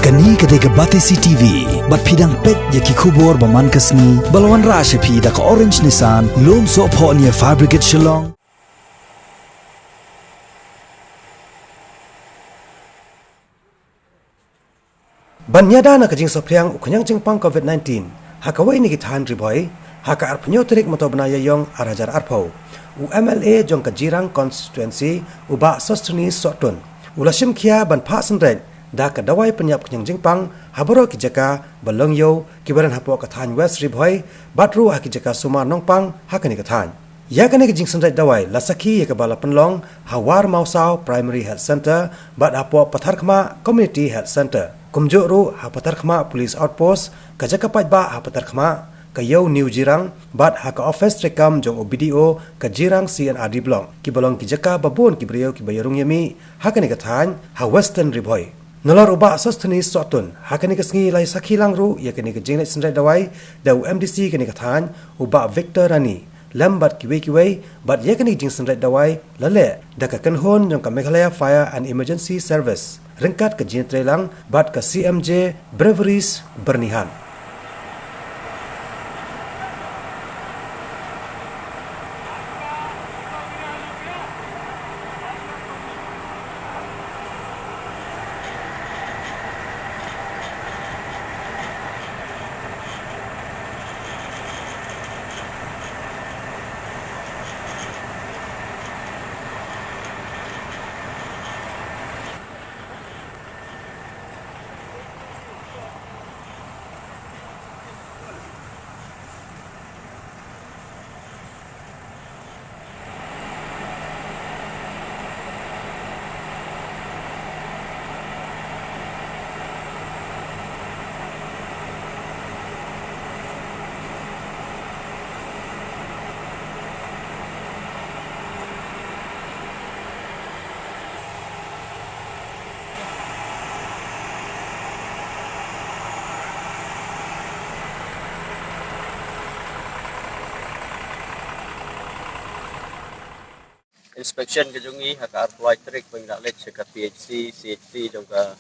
Kani ketika Batesi TV, bat pidang pet yaki kubur baman kasni, balawan rasha pi dak orange Nissan, lom so po niya fabricate Shillong. Banyada na kajing sopriang ukunyang jingpang COVID-19, hakawai ni gitahan riboy, haka arpunyo terik moto benaya yong arajar arpau. UMLA jong kajirang constituency uba sostuni sotun. Ulashim kia ban pa senret, da kadawai penyap kunyang jingpang, haboro kijaka balongyo, kibaran hapo katahan west riboy, batru hakijaka suma nongpang, hakani katahan. Yakane kajing senret dawai, lasaki yakabala penlong, hawar mausau primary health center, bat hapo patharkma community health center. Kumjuk ru hapatar khma police outpost kajaka pajba hapatar khma kayau new jirang bat haka office rekam jong OBDO ka jirang CNRD blong ki bolong ki jaka babon ki brio ki bayarung yami hakani kathan ha western riboy nolor uba sostani sotun hakani kasngi lai sakhilang ru yakani ka jingle sindrai dawai da MDC kani kathan uba Victor Rani lambat kiwe bat yakani jing sindrai dawai lale da ka kanhon jong ka Meghalaya Fire and Emergency Service ringkat ke jin trelang bat ke CMJ Breweries Bernihan. Inspection ke jungi haka artuai trik pengdalet seka PHC, CHC jongka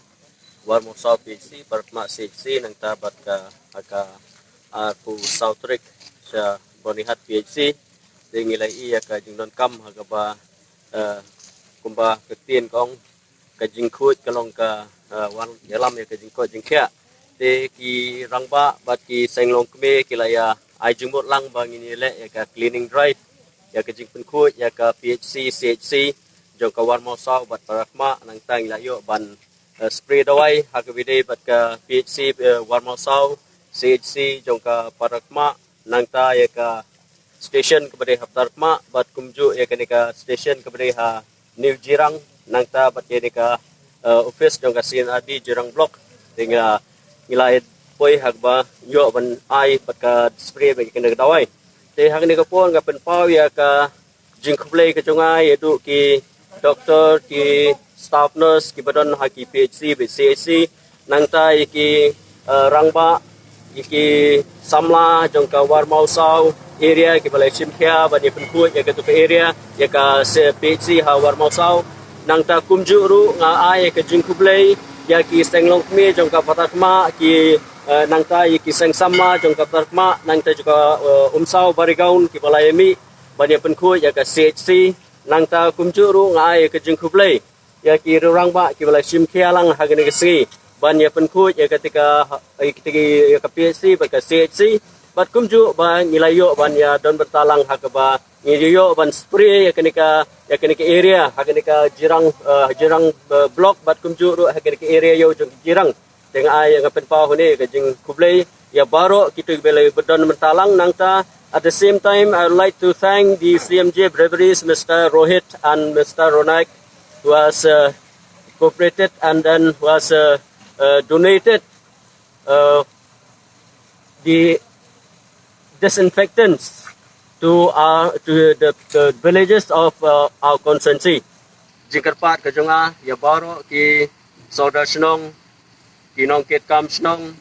warmo sau PHC berkma CHC nang tabat ka haka arpu sau trik sa bonihat PHC dengilai iya ka jingdon kam haka ba kumba ketien kong ka jingkut kalong ka wan dalam ya ka jingkut jingkia te ki rangba bat ki senglong kme kilaya ai jingmot lang bang ini le ya ka cleaning drive ya ke jing penkut ya ke PHC CHC jong ka warmo sau bat parakma nang tang layo ban spray dawai ha ke bide bat ke PHC warmo sau CHC jong ka parakma nang ta ya ka station kepada haptarkma bat kumju ya ke ka station kepada ha New Jirang nang ta bat ya ka office jong ka CNRD Jirang block dengan nilai poi hak ba yo ban ai bat ka spray bagi kena dawai te hang ni kapon ka penpau ya ka jingkublei ka chungai edu ki doktor ki staff nurse ki badon ha ki PHC BCC nangta ki rangba ki samla jong ka warmau sau area ki balai simkhia bani penku ya ka tu area ya ka PHC ha warmau sau nangta kumju ru nga ai ka jingkublei ya ki stenglong kmi jong ka patakma ki nangta iki seng sama jong kaptarkma nangta juga umsau barigaun ki balayami bani penku ya ka CHC nangta kumjuru ngai ke jingkublei ya ki rangba ki balay simkhialang hagani kesi bani penku ya ketika ya ka PHC ba ka CHC bat kumju ba nilayo ban ya don bertalang hakaba nilayo ban spray ya kenika area haganika jirang block bat kumjuru haganika area yo jong jirang dengan ai yang penpau ni ke jing kublei ya baro kita belai berdon mentalang nangta at the same time I would like to thank the CMJ Breweries Mr. Rohit and Mr. Ronak who has cooperated and then was donated the disinfectants to the villages of our constituency jingkarpat ke jonga ya baro ki saudara senong kinong ket kam snong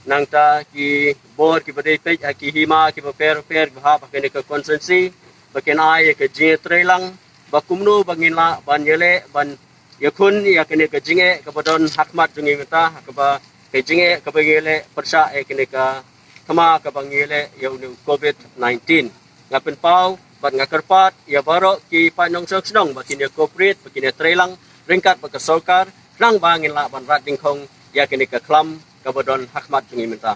nangta ki bor ki badai pej ki hima ki per bha bakene ka consensi bakena ai ke je trelang bakumnu bangila ban yele ban ya kun ya kene ka jinge ka bodon hakmat jungi mata ka ba ke jinge ka bangile persya kene ka kama ka bangile ya unu COVID-19 ngapen pau bat ngakerpat ya barok ki panong senong bakine corporate bakine trelang ringkat bakasolkar rang bangin la ban rat dingkong ya kene ka klam ka bodon hakmat jungi mata